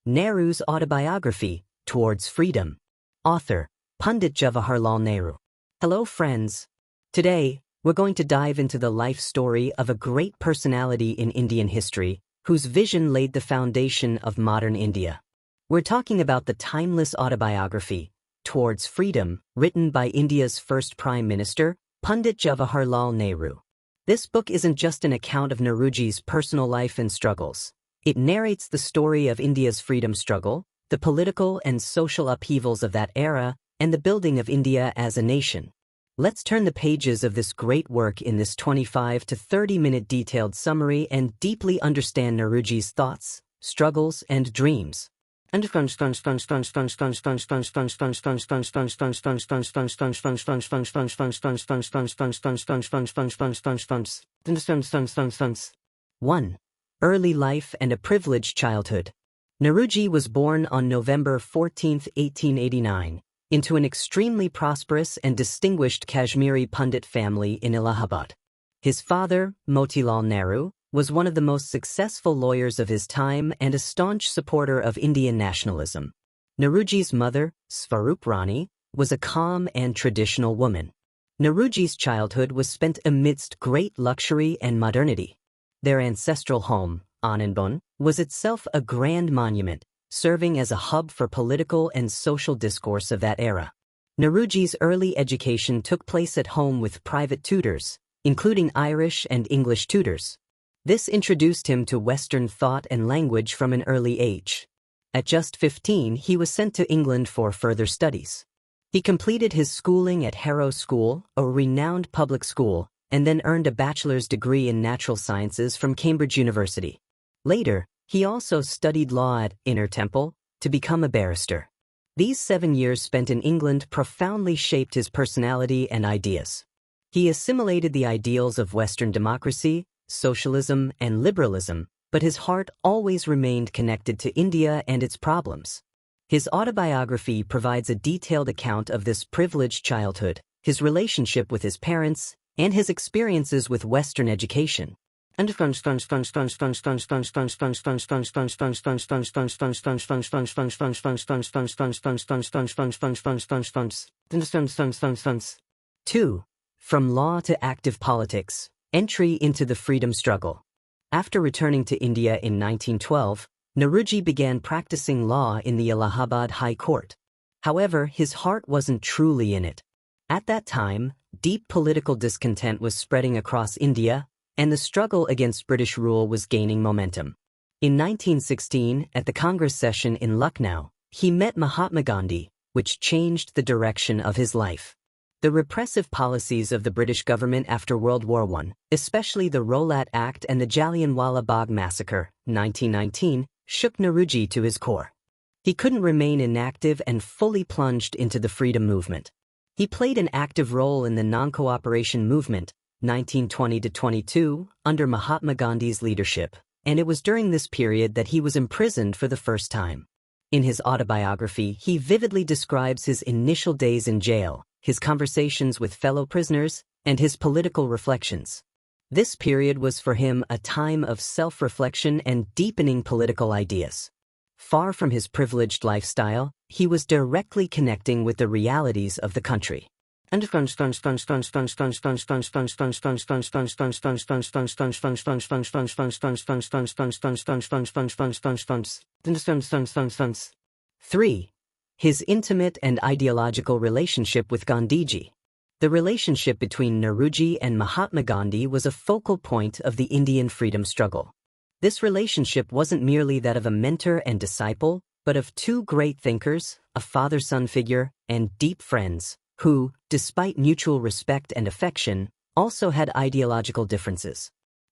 Nehru's Autobiography, Towards Freedom. Author, Pandit Jawaharlal Nehru. Hello friends. Today, we're going to dive into the life story of a great personality in Indian history whose vision laid the foundation of modern India. We're talking about the timeless autobiography, Towards Freedom, written by India's first Prime Minister, Pandit Jawaharlal Nehru. This book isn't just an account of Nehruji's personal life and struggles. It narrates the story of India's freedom struggle, the political and social upheavals of that era, and the building of India as a nation. Let's turn the pages of this great work in this 25 to 30-minute detailed summary and deeply understand Nehruji's thoughts, struggles, and dreams. 1. Early life and a privileged childhood. Nehruji was born on November 14, 1889, into an extremely prosperous and distinguished Kashmiri Pandit family in Allahabad. His father, Motilal Nehru, was one of the most successful lawyers of his time and a staunch supporter of Indian nationalism. Nehruji's mother, Swarup Rani, was a calm and traditional woman. Nehruji's childhood was spent amidst great luxury and modernity. Their ancestral home, Anandbon, was itself a grand monument, serving as a hub for political and social discourse of that era. Nehruji's early education took place at home with private tutors, including Irish and English tutors. This introduced him to Western thought and language from an early age. At just 15, he was sent to England for further studies. He completed his schooling at Harrow School, a renowned public school, and then earned a bachelor's degree in natural sciences from Cambridge University. Later, he also studied law at Inner Temple to become a barrister. These 7 years spent in England profoundly shaped his personality and ideas. He assimilated the ideals of Western democracy, socialism, and liberalism, but his heart always remained connected to India and its problems. His autobiography provides a detailed account of this privileged childhood, his relationship with his parents, and his experiences with Western education. 2. From law to active politics. Entry into the freedom struggle. After returning to India in 1912, Nehruji began practicing law in the Allahabad High Court. However, his heart wasn't truly in it. At that time, deep political discontent was spreading across India, and the struggle against British rule was gaining momentum. In 1916, at the Congress session in Lucknow, he met Mahatma Gandhi, which changed the direction of his life. The repressive policies of the British government after World War I, especially the Rowlatt Act and the Jallianwala Bagh Massacre, 1919, shook Nehruji to his core. He couldn't remain inactive and fully plunged into the freedom movement. He played an active role in the non-cooperation movement, 1920-22, under Mahatma Gandhi's leadership, and it was during this period that he was imprisoned for the first time. In his autobiography, he vividly describes his initial days in jail, his conversations with fellow prisoners, and his political reflections. This period was for him a time of self-reflection and deepening political ideas. Far from his privileged lifestyle, he was directly connecting with the realities of the country. 3. His intimate and ideological relationship with Gandhiji. The relationship between Nehruji and Mahatma Gandhi was a focal point of the Indian freedom struggle. This relationship wasn't merely that of a mentor and disciple, but of two great thinkers, a father-son figure, and deep friends, who, despite mutual respect and affection, also had ideological differences.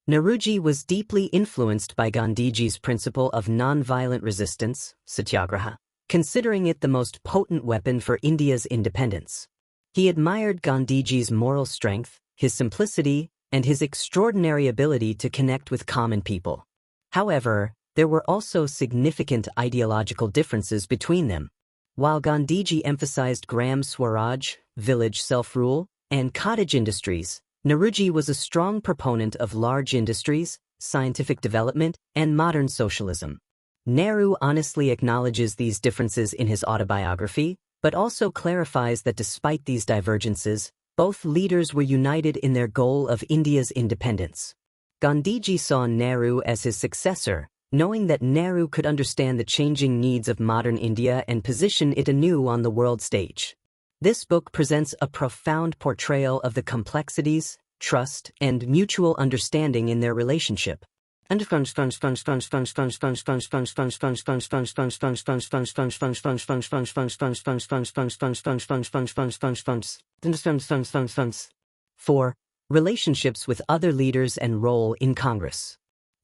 Nehruji was deeply influenced by Gandhiji's principle of non-violent resistance, satyagraha, considering it the most potent weapon for India's independence. He admired Gandhiji's moral strength, his simplicity, and his extraordinary ability to connect with common people. However, there were also significant ideological differences between them. While Gandhiji emphasized Gram Swaraj, village self-rule, and cottage industries, Nehruji was a strong proponent of large industries, scientific development, and modern socialism. Nehru honestly acknowledges these differences in his autobiography, but also clarifies that despite these divergences, both leaders were united in their goal of India's independence. Gandhiji saw Nehru as his successor, knowing that Nehru could understand the changing needs of modern India and position it anew on the world stage. This book presents a profound portrayal of the complexities, trust, and mutual understanding in their relationship. 4. Relationships with other leaders and role in Congress.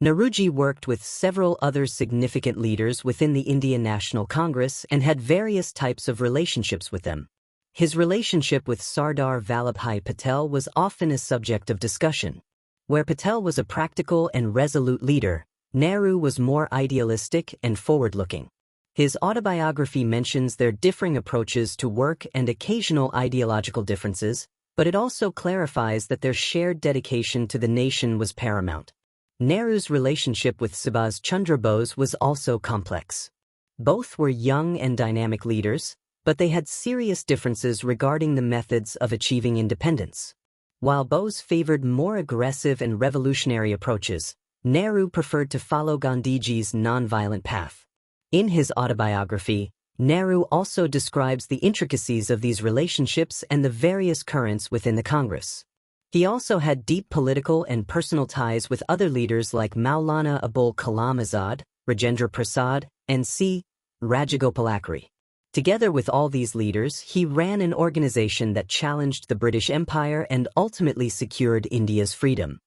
Nehruji worked with several other significant leaders within the Indian National Congress and had various types of relationships with them. His relationship with Sardar Vallabhbhai Patel was often a subject of discussion. Where Patel was a practical and resolute leader, Nehru was more idealistic and forward-looking. His autobiography mentions their differing approaches to work and occasional ideological differences, but it also clarifies that their shared dedication to the nation was paramount. Nehru's relationship with Subhas Chandra Bose was also complex. Both were young and dynamic leaders, but they had serious differences regarding the methods of achieving independence. While Bose favored more aggressive and revolutionary approaches, Nehru preferred to follow Gandhiji's nonviolent path. In his autobiography, Nehru also describes the intricacies of these relationships and the various currents within the Congress. He also had deep political and personal ties with other leaders like Maulana Abul Kalam Azad, Rajendra Prasad, and C. Rajagopalachari. Together with all these leaders, he ran an organization that challenged the British Empire and ultimately secured India's freedom.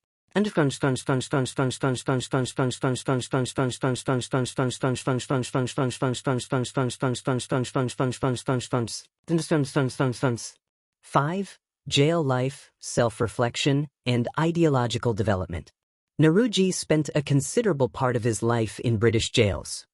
5. Jail life, self-reflection, and ideological development. Nehruji spent a considerable part of his life in British jails.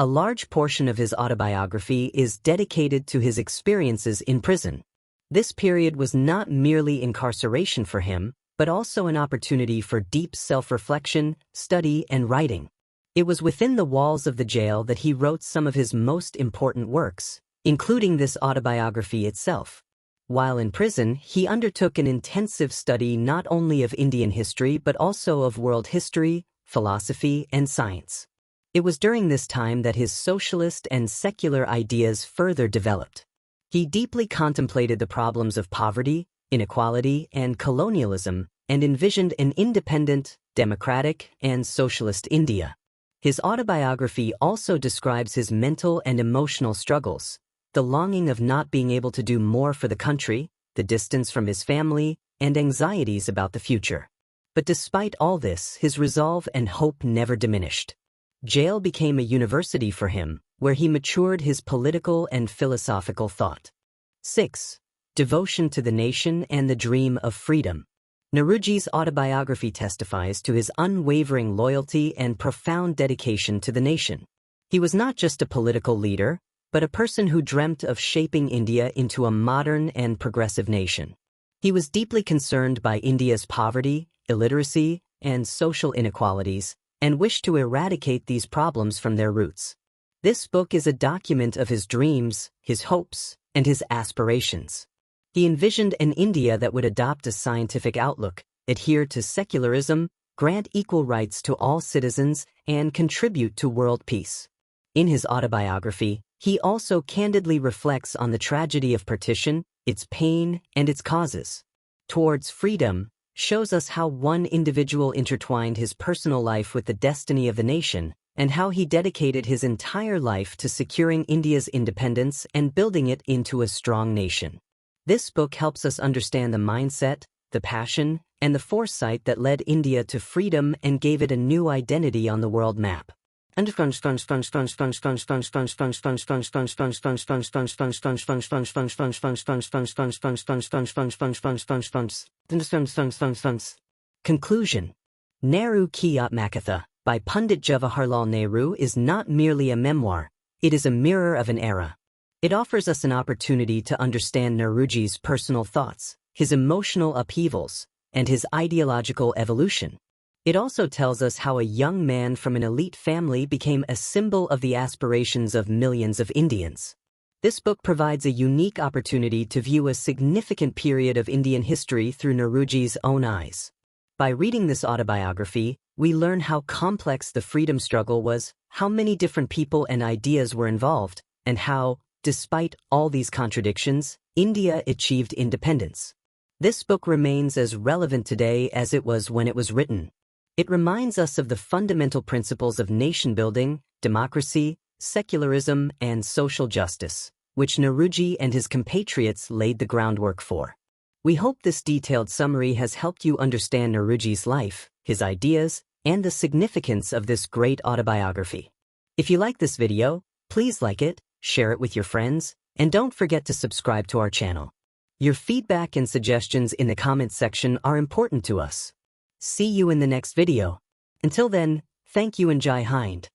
A large portion of his autobiography is dedicated to his experiences in prison. This period was not merely incarceration for him, but also an opportunity for deep self-reflection, study, and writing. It was within the walls of the jail that he wrote some of his most important works, including this autobiography itself. While in prison, he undertook an intensive study not only of Indian history but also of world history, philosophy, and science. It was during this time that his socialist and secular ideas further developed. He deeply contemplated the problems of poverty, inequality, and colonialism, and envisioned an independent, democratic, and socialist India. His autobiography also describes his mental and emotional struggles, the longing of not being able to do more for the country, the distance from his family, and anxieties about the future. But despite all this, his resolve and hope never diminished. Jail became a university for him, where he matured his political and philosophical thought. 6. Devotion to the nation and the dream of freedom. Nehruji's autobiography testifies to his unwavering loyalty and profound dedication to the nation. He was not just a political leader, but a person who dreamt of shaping India into a modern and progressive nation. He was deeply concerned by India's poverty, illiteracy, and social inequalities, and wished to eradicate these problems from their roots. This book is a document of his dreams, his hopes, and his aspirations. He envisioned an India that would adopt a scientific outlook, adhere to secularism, grant equal rights to all citizens, and contribute to world peace. In his autobiography, he also candidly reflects on the tragedy of partition, its pain, and its causes. Towards Freedom shows us how one individual intertwined his personal life with the destiny of the nation, and how he dedicated his entire life to securing India's independence and building it into a strong nation. This book helps us understand the mindset, the passion, and the foresight that led India to freedom and gave it a new identity on the world map. 6. Conclusion. Nehru Ki Atmakatha by Pandit Jawaharlal Nehru is not merely a memoir, it is a mirror of an era. It offers us an opportunity to understand Nehruji's personal thoughts, his emotional upheavals, and his ideological evolution. It also tells us how a young man from an elite family became a symbol of the aspirations of millions of Indians. This book provides a unique opportunity to view a significant period of Indian history through Nehruji's own eyes. By reading this autobiography, we learn how complex the freedom struggle was, how many different people and ideas were involved, and how, despite all these contradictions, India achieved independence. This book remains as relevant today as it was when it was written. It reminds us of the fundamental principles of nation-building, democracy, secularism, and social justice, which Nehruji and his compatriots laid the groundwork for. We hope this detailed summary has helped you understand Nehruji's life, his ideas, and the significance of this great autobiography. If you like this video, please like it, share it with your friends, and don't forget to subscribe to our channel. Your feedback and suggestions in the comments section are important to us. See you in the next video. Until then, thank you and Jai Hind.